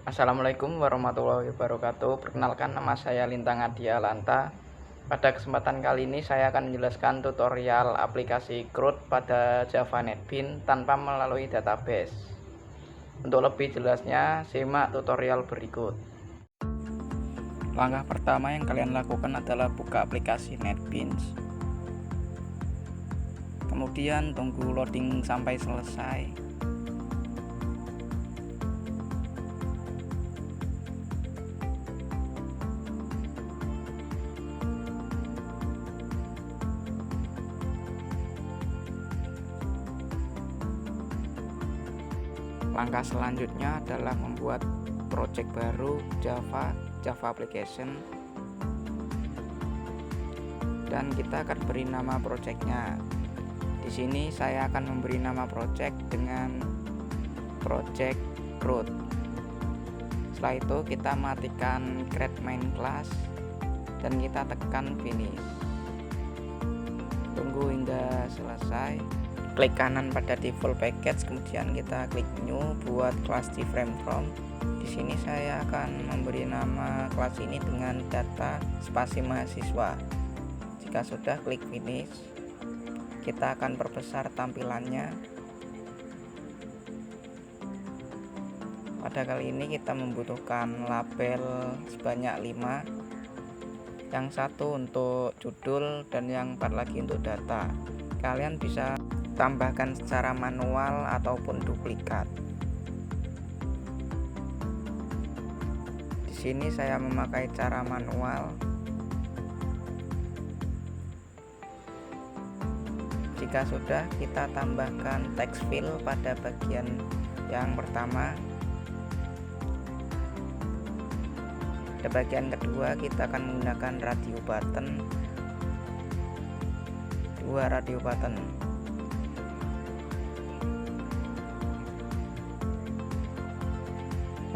Assalamualaikum warahmatullahi wabarakatuh. Perkenalkan, nama saya Lintang Adia Lanta. Pada kesempatan kali ini saya akan menjelaskan tutorial aplikasi CRUD pada Java NetBeans tanpa melalui database. Untuk lebih jelasnya, simak tutorial berikut. Langkah pertama yang kalian lakukan adalah buka aplikasi NetBeans. Kemudian tunggu loading sampai selesai. Langkah selanjutnya adalah membuat project baru Java Application, dan kita akan beri nama projectnya. Di sini saya akan memberi nama project dengan project CRUD. Setelah itu kita matikan create main class dan kita tekan finish. Tunggu hingga selesai. Klik kanan pada default package, kemudian kita klik new buat kelas different from. Di sini saya akan memberi nama kelas ini dengan data spasi mahasiswa. Jika sudah, klik finish. Kita akan perbesar tampilannya. Pada kali ini kita membutuhkan label sebanyak 5, yang satu untuk judul dan yang 4 lagi untuk data. Kalian bisa tambahkan secara manual ataupun duplikat. Di sini saya memakai cara manual. Jika sudah, kita tambahkan text fill pada bagian yang pertama. Pada bagian kedua kita akan menggunakan radio button, 2 radio button.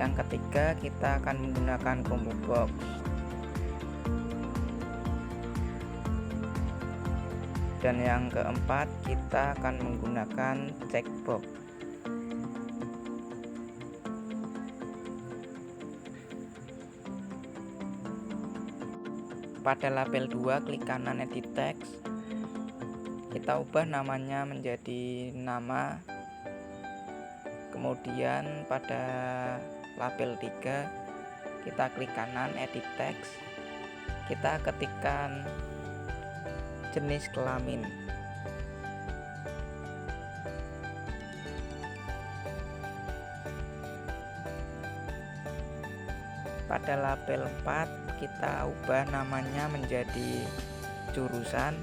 Yang ketiga kita akan menggunakan combo box. Dan yang keempat kita akan menggunakan checkbox. Pada label 2 klik kanan edit text. Kita ubah namanya menjadi nama. Kemudian pada label 3 kita klik kanan edit text. Kita ketikkan jenis kelamin. Pada label 4 kita ubah namanya menjadi jurusan.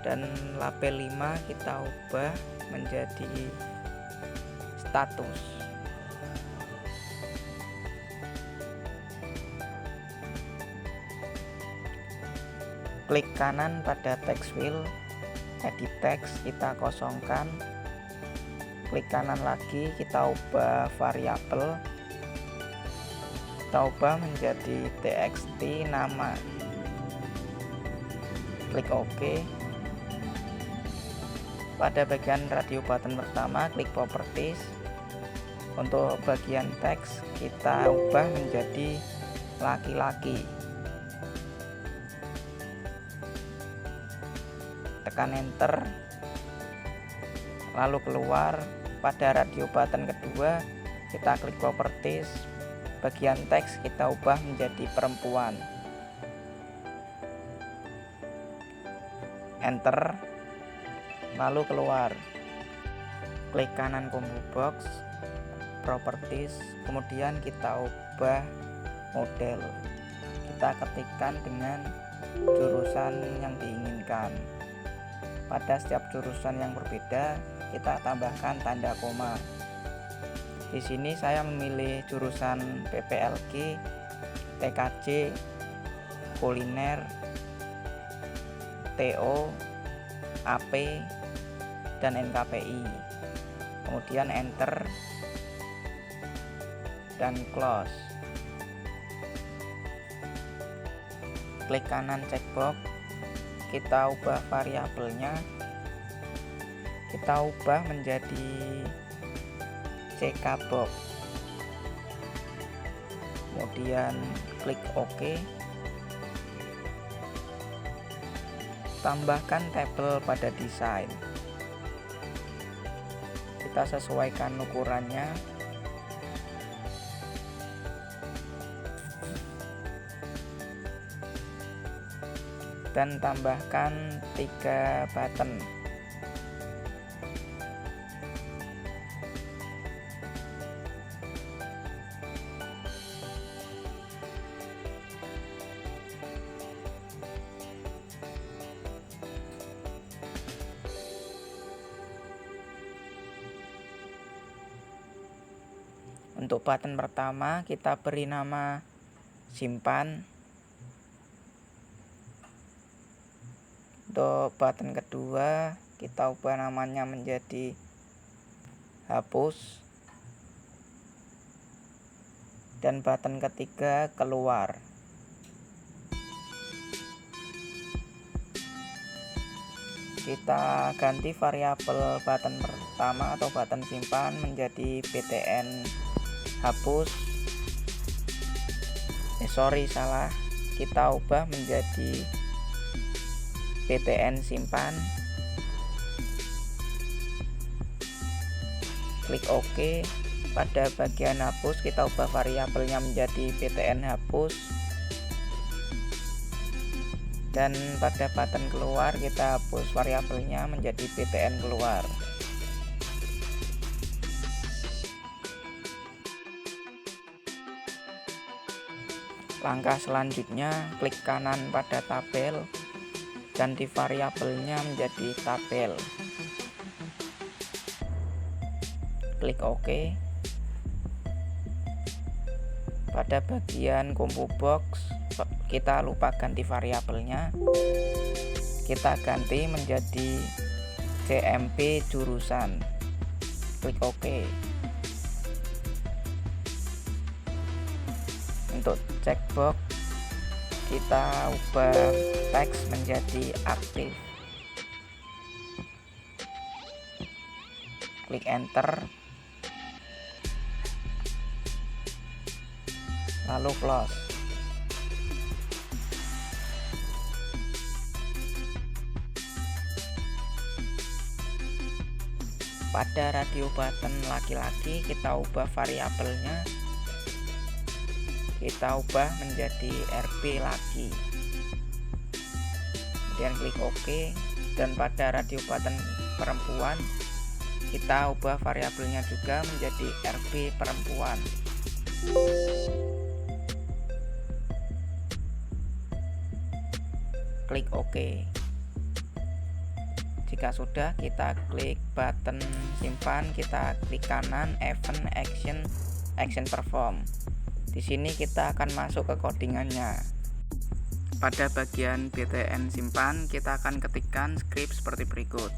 Dan label 5 kita ubah menjadi status. Klik kanan pada text fill, edit text, kita kosongkan. Klik kanan lagi, kita ubah variabel. Kita ubah menjadi txt nama. Klik OK. Pada bagian radio button pertama, klik properties. Untuk bagian teks kita ubah menjadi laki-laki. Tekan enter, lalu keluar. Pada radio button kedua kita klik properties, bagian teks kita ubah menjadi perempuan. Enter, lalu keluar. Klik kanan combo box, properties, kemudian kita ubah model. Kita ketikkan dengan jurusan yang diinginkan. Pada setiap jurusan yang berbeda kita tambahkan tanda koma. Di sini saya memilih jurusan PPLG, TKJ, kuliner, TO, AP, dan NKPI. Kemudian enter dan close. Klik kanan checkbox, kita ubah variabelnya kita ubah menjadi CK box, kemudian klik OK. Tambahkan tabel pada desain, kita sesuaikan ukurannya. Dan tambahkan 3 button. Untuk button pertama kita beri nama simpan. Untuk button kedua kita ubah namanya menjadi hapus. Dan button ketiga keluar. Kita ganti variabel button pertama atau button simpan menjadi btn hapus. Salah, kita ubah menjadi btn simpan. Klik OK. Pada bagian hapus kita ubah variabelnya menjadi btn hapus. Dan pada button keluar kita hapus variabelnya menjadi btn keluar. Langkah selanjutnya, klik kanan pada tabel, ganti variabelnya menjadi tabel. Klik OK. Pada bagian combo box kita lupa ganti variabelnya, kita ganti menjadi CMP jurusan. Klik OK. Untuk checkbox kita ubah teks menjadi aktif. Klik enter, lalu close. Pada radio button laki-laki kita ubah variabelnya, kita ubah menjadi RB laki. Kemudian klik OK. Dan pada radio button perempuan kita ubah variabelnya juga menjadi RB perempuan. Klik OK. Jika sudah, kita klik button simpan, kita klik kanan event action perform. Di sini kita akan masuk ke codingannya. Pada bagian btn simpan kita akan ketikkan script seperti berikut.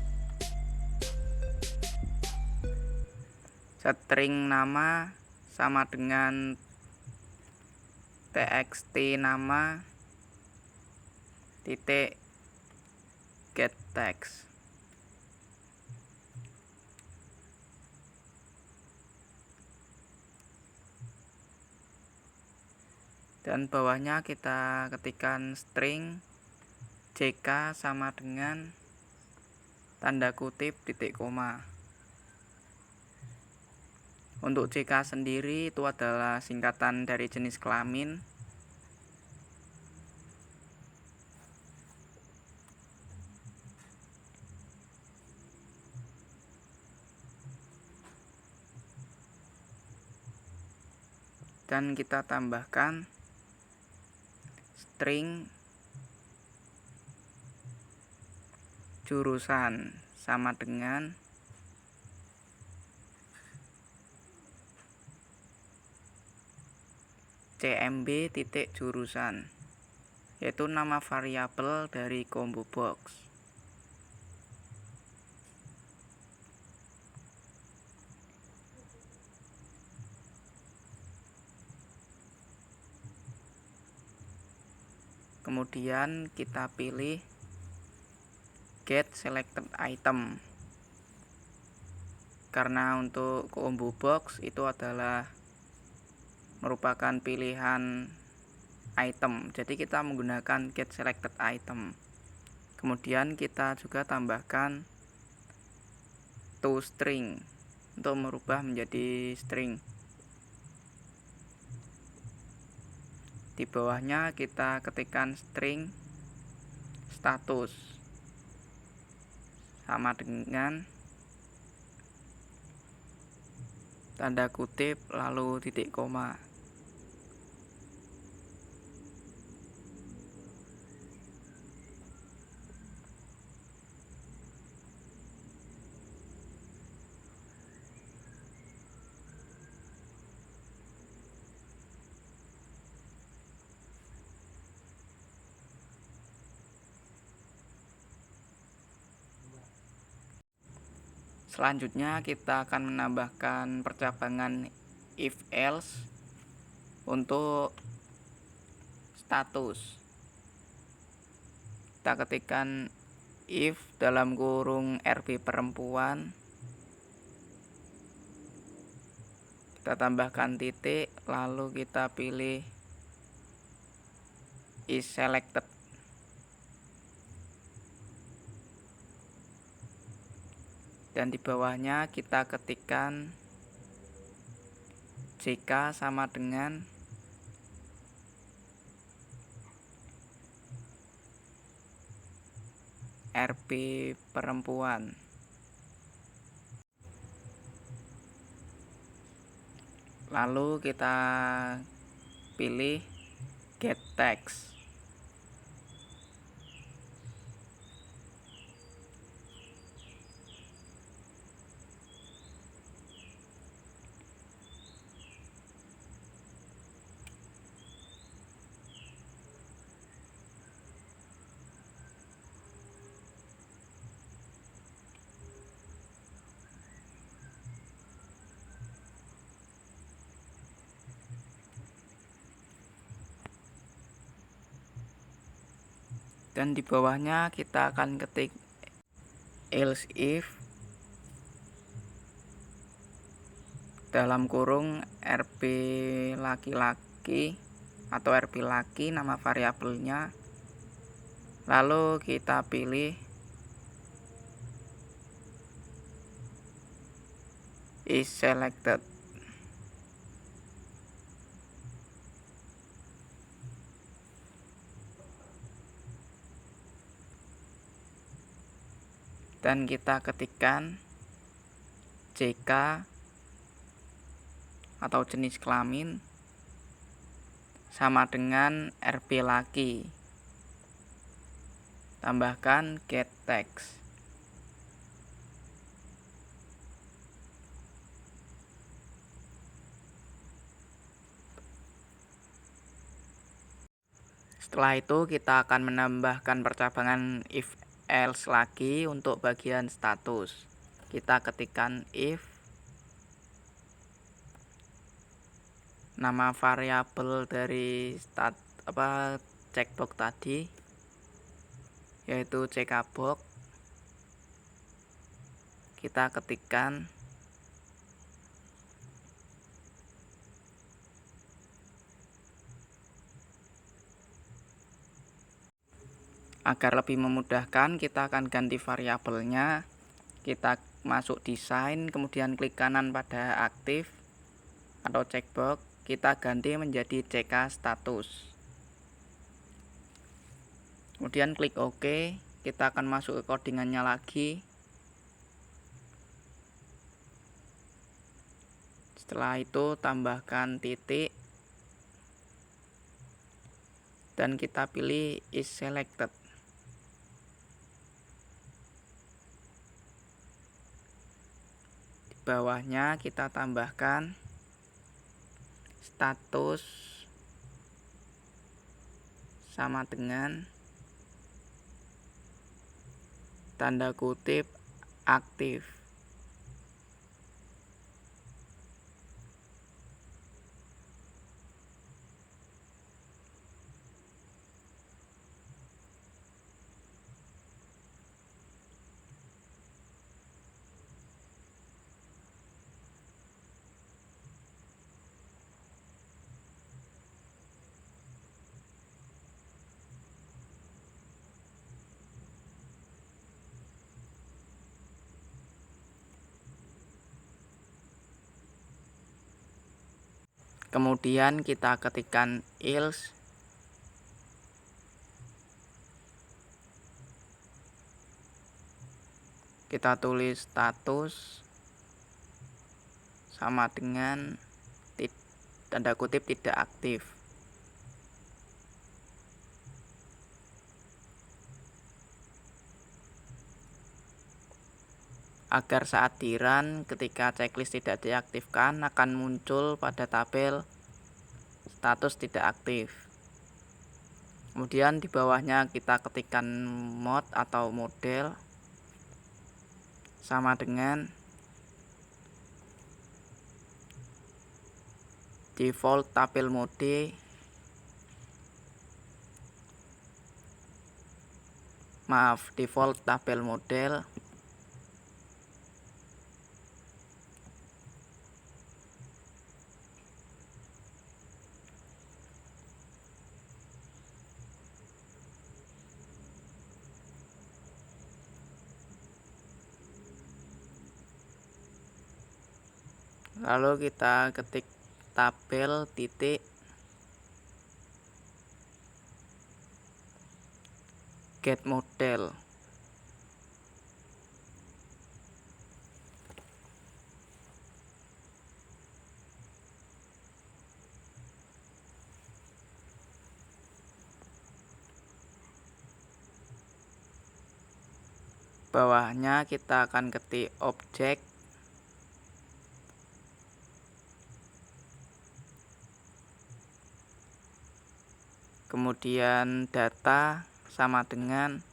String nama sama dengan txt nama titik get text. Dan bawahnya kita ketikkan string jk sama dengan tanda kutip titik koma. Untuk jk sendiri itu adalah singkatan dari jenis kelamin. Dan kita tambahkan string jurusan sama dengan cmb titik jurusan, yaitu nama variabel dari combo box. Kemudian kita pilih get selected item. karena untuk combo box itu adalah merupakan pilihan item, jadi kita menggunakan get selected item. Kemudian kita juga tambahkan to string untuk merubah menjadi string. Di bawahnya kita ketikkan string status sama dengan tanda kutip lalu titik koma. Selanjutnya kita akan menambahkan percabangan if else untuk status. Kita ketikkan if dalam kurung RB perempuan, kita tambahkan titik lalu kita pilih is selected. Dan di bawahnya kita ketikkan jk sama dengan RB perempuan. Lalu kita pilih get text. Dan di bawahnya kita akan ketik else if dalam kurung RB laki-laki atau RB laki nama variabelnya, lalu kita pilih is selected. Dan kita ketikkan JK atau jenis kelamin sama dengan RB laki. Tambahkan get text. Setelah itu kita akan menambahkan percabangan if else lagi untuk bagian status. Kita ketikkan if nama variabel dari checkbox tadi, yaitu chkbox. Kita ketikkan agar lebih memudahkan, kita akan ganti variabelnya. Kita masuk desain, kemudian klik kanan pada aktif atau checkbox, kita ganti menjadi CK status. Kemudian klik OK, kita akan masuk ke codingannya lagi. Setelah itu tambahkan titik dan kita pilih is selected. Di bawahnya kita tambahkan status sama dengan tanda kutip aktif. Kemudian kita ketikkan else, kita tulis status sama dengan tanda kutip tidak aktif. Agar saat di run ketika checklist tidak diaktifkan akan muncul pada tabel status tidak aktif. Kemudian di bawahnya kita ketikkan mode atau model sama dengan default tabel mode, default tabel model. Lalu kita ketik tabel titik get model. Bawahnya kita akan ketik objek, kemudian data sama dengan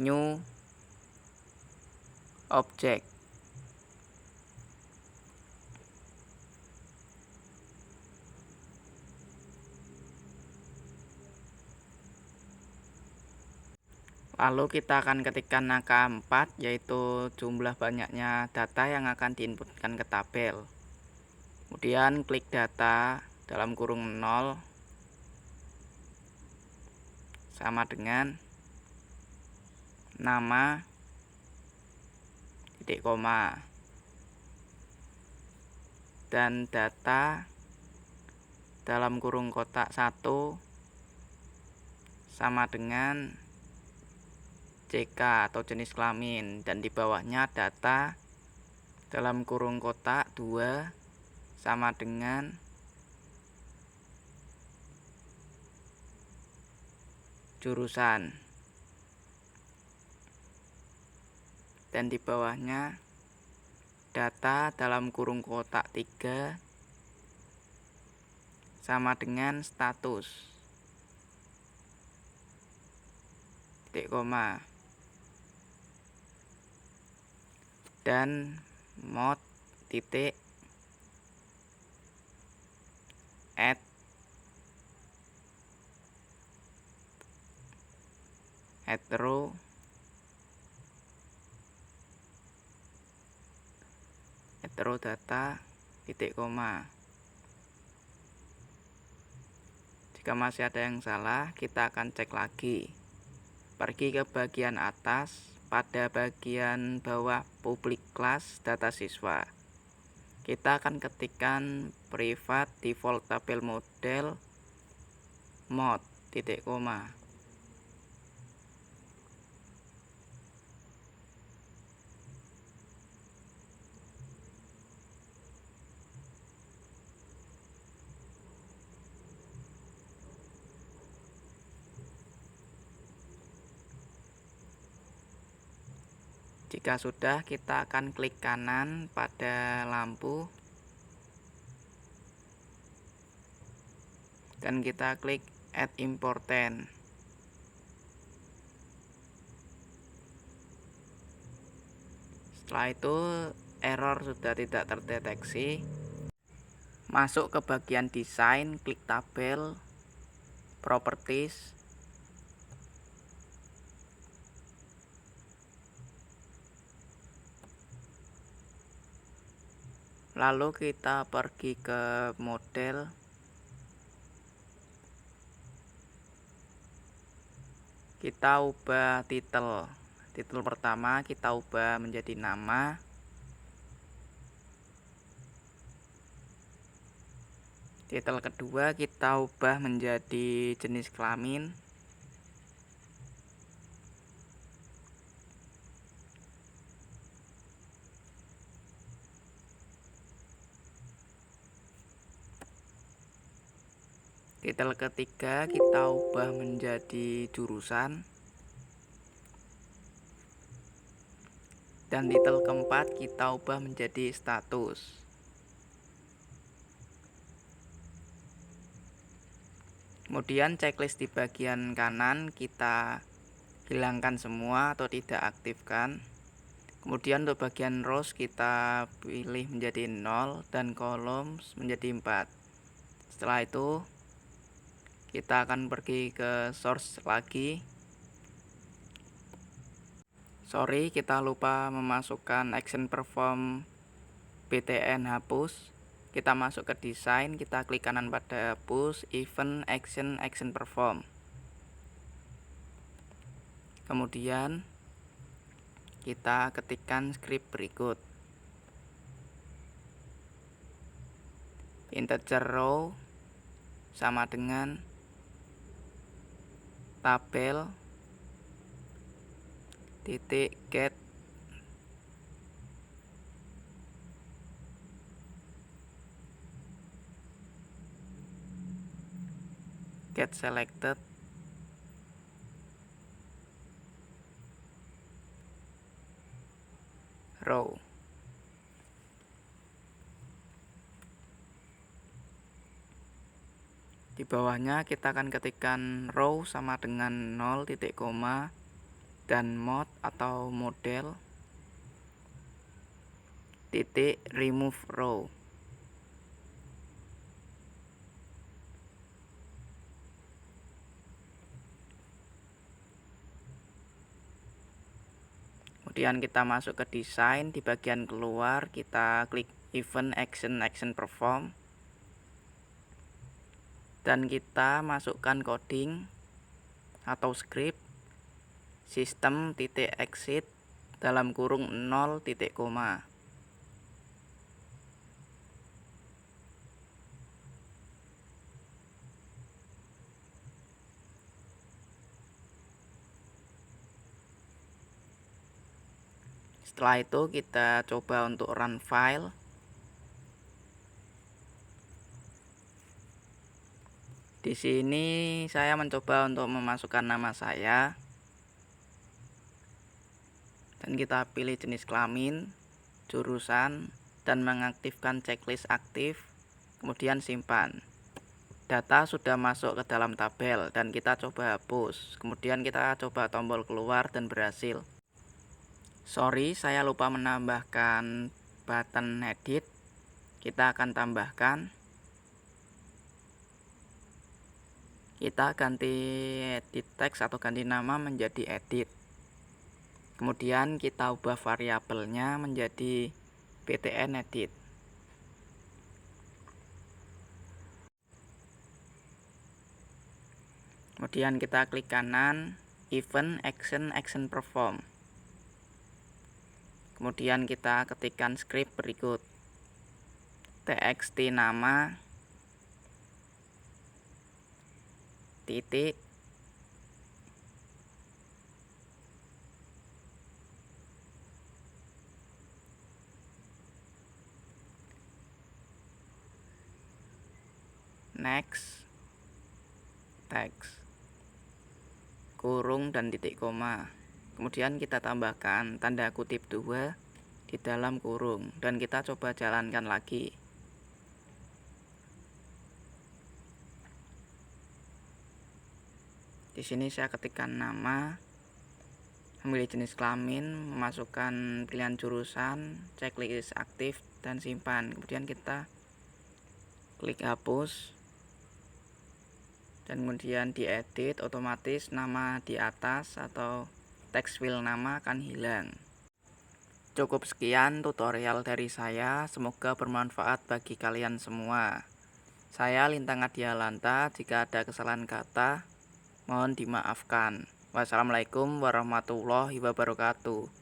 new object. Lalu kita akan ketikkan angka 4, yaitu jumlah banyaknya data yang akan diinputkan ke tabel. Kemudian klik data dalam kurung 0 sama dengan nama titik koma dan data dalam kurung kotak 1 sama dengan CK atau jenis kelamin, dan di bawahnya data dalam kurung kotak 2 sama dengan jurusan, dan di bawahnya data dalam kurung kotak 3 sama dengan status titik koma dan mode titik add row data titik koma. Jika masih ada yang salah, kita akan cek lagi. Pergi ke bagian atas, pada bagian bawah public class data siswa. Kita akan ketikkan private default tabel model mode titik koma. Jika sudah, kita akan klik kanan pada lampu dan kita klik add important. Setelah itu error sudah tidak terdeteksi. Masuk ke bagian desain, klik tabel, properties, lalu kita pergi ke model, kita ubah title pertama kita ubah menjadi nama, Titel kedua kita ubah menjadi jenis kelamin. Titel ketiga kita ubah menjadi jurusan. Dan titel keempat kita ubah menjadi status. Kemudian checklist di bagian kanan kita hilangkan semua atau tidak aktifkan. Kemudian untuk bagian rows kita pilih menjadi 0 dan columns menjadi 4. Setelah itu kita akan pergi ke source lagi. Sorry, kita lupa memasukkan action perform btn hapus. Kita masuk ke desain, kita klik kanan pada hapus, event action perform. Kemudian kita ketikkan script berikut. Integer row sama dengan tabel titik get selected row. Di bawahnya kita akan ketikkan row sama dengan 0 titik koma dan mode atau model titik remove row. Kemudian kita masuk ke desain, di bagian keluar kita klik event action perform dan kita masukkan coding atau script sistem titik exit dalam kurung 0 titik koma. Setelah itu kita coba untuk run file. Di sini saya mencoba untuk memasukkan nama saya. Dan kita pilih jenis kelamin, jurusan, dan mengaktifkan checklist aktif. Kemudian simpan. Data sudah masuk ke dalam tabel dan kita coba hapus. Kemudian kita coba tombol keluar dan berhasil. Sorry, saya lupa menambahkan button edit. Kita akan tambahkan. Kita ganti edit text atau ganti nama menjadi edit. Kemudian kita ubah variabelnya menjadi btn edit. Kemudian kita klik kanan event action perform. Kemudian kita ketikkan script berikut. txt nama titik next text kurung dan titik koma. Kemudian kita tambahkan tanda kutip 2 di dalam kurung dan kita coba jalankan lagi. Di sini saya ketikkan nama, memilih jenis kelamin, memasukkan pilihan jurusan, checklist aktif, dan simpan. Kemudian kita klik hapus. Dan kemudian diedit, otomatis nama di atas atau text fill nama akan hilang. Cukup sekian tutorial dari saya, semoga bermanfaat bagi kalian semua. Saya Lintang Adialanta, jika ada kesalahan kata mohon dimaafkan. Wassalamualaikum warahmatullahi wabarakatuh.